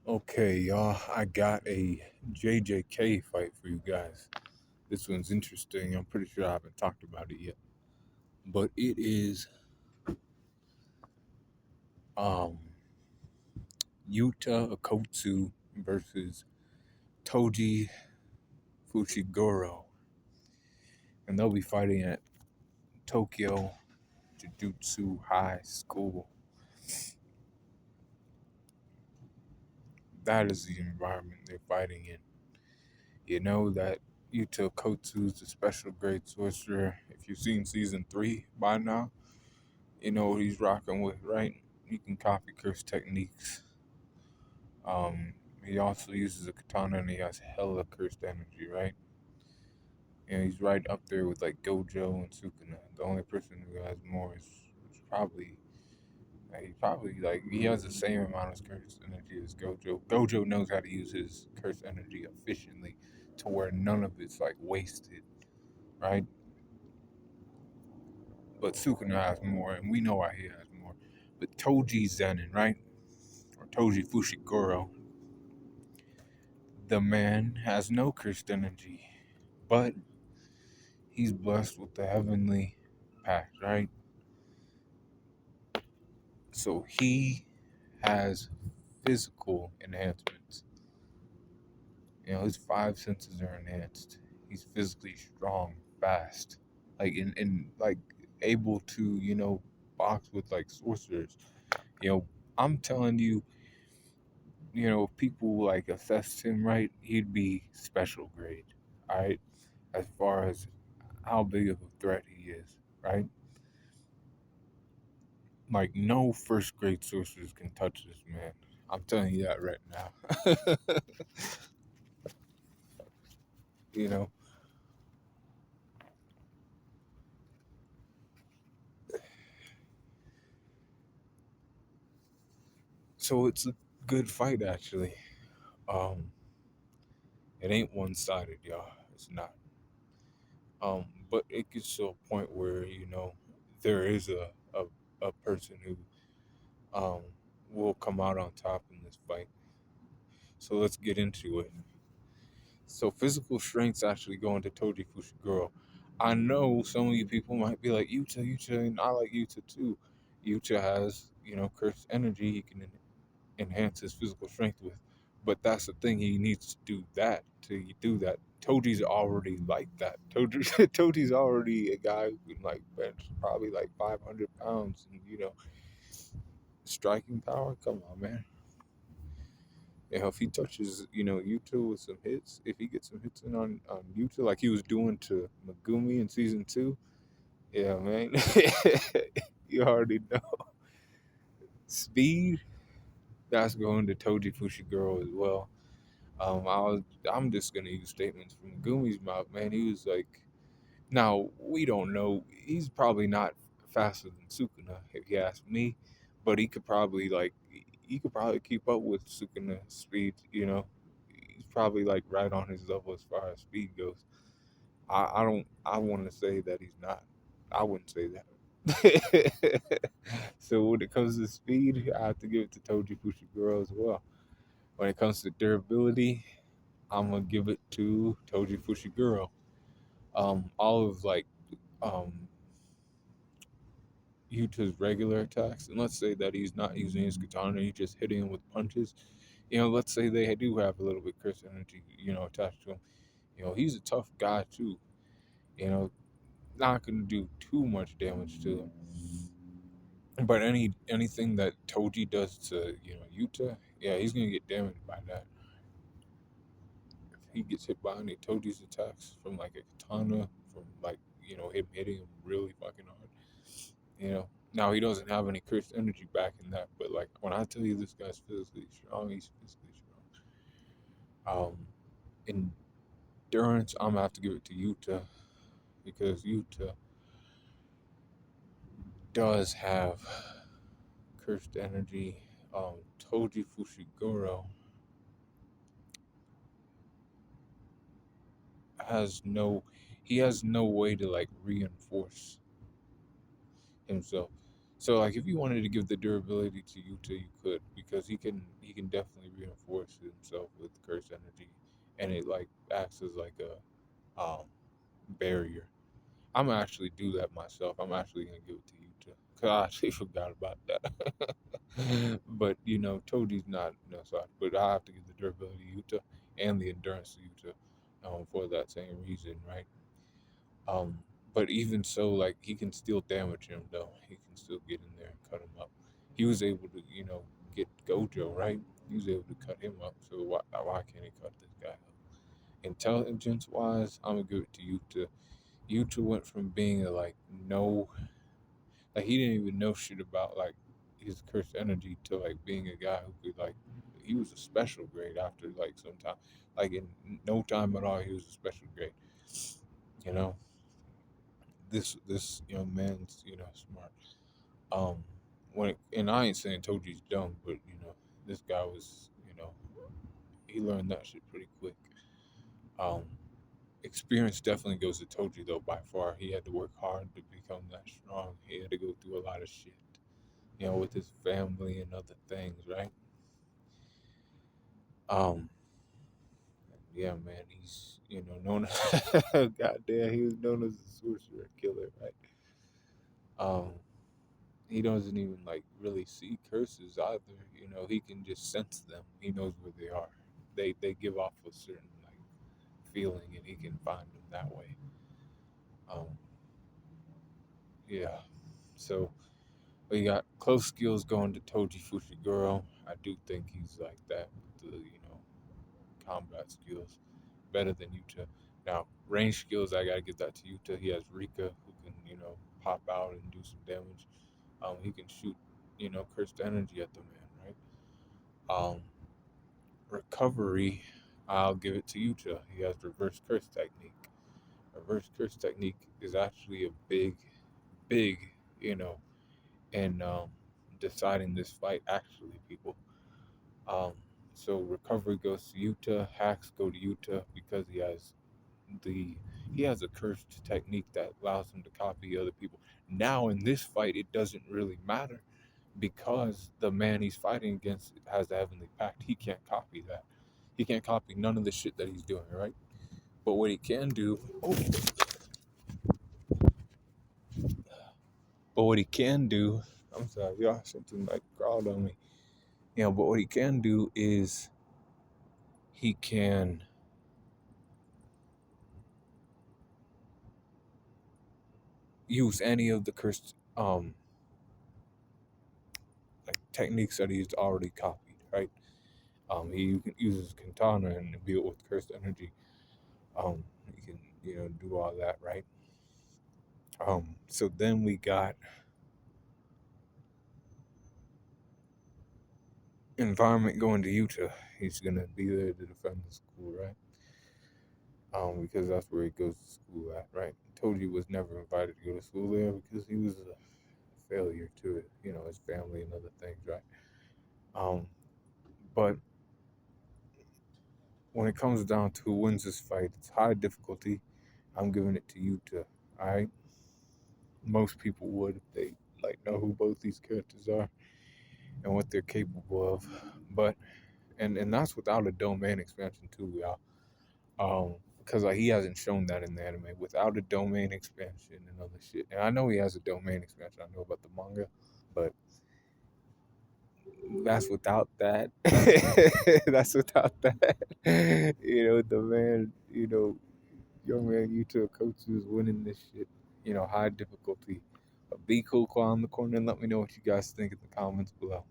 Okay, y'all, I got a JJK fight for you guys. This one's interesting. I'm pretty sure I haven't talked about it yet. But it is um Yuta Okotsu versus Toji Fushiguro. And they'll be fighting at Tokyo Jujutsu High School. That is the environment they're fighting in. You know that Yuta Okotsu is a special grade sorcerer. If you've seen season 3 by now, you know what he's rocking with, right? He can copy curse techniques. He also uses a katana and he has hella cursed energy, right? And he's right up there with like Gojo and Sukuna. The only person who has more is probably he probably like he has the same amount of cursed energy as Gojo. Gojo knows how to use his cursed energy efficiently to where none of it's like wasted, right? But Sukuna has more, and we know why he has more. But Toji Zenin, right? Or Toji Fushiguro, the man has no cursed energy, but he's blessed with the heavenly pact, right? So he has physical enhancements. You know, his five senses are enhanced. He's physically strong, fast, like in like able to, box with like sorcerers. You know, I'm telling you, if people like assessed him right, he'd be special grade. All right, as far as how big of a threat he is, right? Like no first grade sorcerers can touch this man. I'm telling you that right now. you know, so it's a good fight actually. Um, it ain't one sided, y'all. It's not. But it gets to a point where there is a person who um will come out on top in this fight. So let's get into it. So physical strength's actually going to Toji Fushiguro. I know some of you people might be like Yuta, and I like Yuta too. Yuta has, cursed energy he can enhance his physical strength with. But that's the thing, he needs to do that to do that. Toji's already like that. Toji's already a guy who can like bench probably like 500 pounds and striking power. Come on, man. If he touches, Yuta with some hits, if he gets some hits in on Yuta like he was doing to Megumi in season 2, yeah, man. You already know. Speed, that's going to Toji Fushiguro as well. I'm just gonna use statements from Gumi's mouth, man. He was like, now we don't know. He's probably not faster than Sukuna, if you ask me, but he could probably keep up with Sukuna's speed. He's probably like right on his level as far as speed goes. I don't. I want to say that he's not. I wouldn't say that. So when it comes to speed, I have to give it to Toji Fushiguro as well. When it comes to durability, I'm gonna give it to Toji Fushiguro. All of like um Yuta's regular attacks, and let's say that he's not using his katana, he's just hitting him with punches. Let's say they do have a little bit curse energy, attached to him. He's a tough guy too. You know, not gonna do too much damage to him. But anything that Toji does to Yuta, yeah, he's gonna get damaged by that. If he gets hit by any Toji's attacks from like a katana, from like him hitting him really fucking hard, Now he doesn't have any cursed energy back in that, but like when I tell you this guy's physically strong, he's physically strong. Endurance, I'm gonna have to give it to Yuta because Yuta does have cursed energy. Toji Fushiguro has no way to like reinforce himself. So like if you wanted to give the durability to Yuta, you could because he can definitely reinforce himself with curse energy, and it like acts as like a barrier. I'm gonna actually do that myself. I'm actually gonna give it to Yuta because I actually forgot about that. But Toji's not so. But I have to give the durability to Yuta and the endurance to Yuta for that same reason, right? Um, but even so, like he can still damage him though. He can still get in there and cut him up. He was able to, get Gojo, right? He was able to cut him up. So why can't he cut this guy up? Intelligence wise, I'm gonna give it to Yuta. Yuta went from being a like no, like he didn't even know shit about like his cursed energy to like being a guy who could like he was a special grade after like some time, like in no time at all he was a special grade. You know, this young man's smart. Um, and I ain't saying Toji's dumb, but this guy was he learned that shit pretty quick. Um, Experience definitely goes to Toji though by far. He had to work hard to become that strong. He had to go through a lot of shit, with his family and other things, right? Um, yeah, man, he's known goddamn, he was known as the sorcerer killer, right? Um, he doesn't even like really see curses either. He can just sense them. He knows where they are. They give off a certain like feeling, and he can find them that way. Um, yeah. So we got close skills going to Toji Fushiguro. I do think he's like that with the combat skills better than Yuta. Now range skills, I gotta give that to Yuta. He has Rika who can pop out and do some damage. He can shoot cursed energy at the man, right? Recovery, I'll give it to Yuta. He has reverse curse technique. Reverse curse technique is actually a big, you know, in deciding this fight. Actually, people. Um, so recovery goes to Yuta. Hacks go to Yuta because the he has a cursed technique that allows him to copy other people. Now in this fight, it doesn't really matter because the man he's fighting against has the heavenly pact. He can't copy that. He can't copy none of the shit that he's doing, right? But what he can do, but what he can do, I'm sorry, y'all, something like crawled on me. But what he can do is he can use any of the cursed like techniques that he's already copied, right? He uses katana and build with cursed energy. He can do all that, right? So then we got environment going to Utah. He's gonna be there to defend the school, right? Because that's where he goes to school at, right? Toji was never invited to go to school there because he was a failure to it, his family and other things, right? Um, but when it comes down to who wins this fight, it's high difficulty. I'm giving it to Yuta. All right, most people would if they like know who both these characters are and what they're capable of. But and that's without a domain expansion too, y'all. Because like he hasn't shown that in the anime without a domain expansion and other shit. And I know he has a domain expansion. I know about the manga, but that's without that. That's without that. The man, young man Yuta coach who's winning this shit. High difficulty. But be cool, on the corner, and let me know what you guys think in the comments below.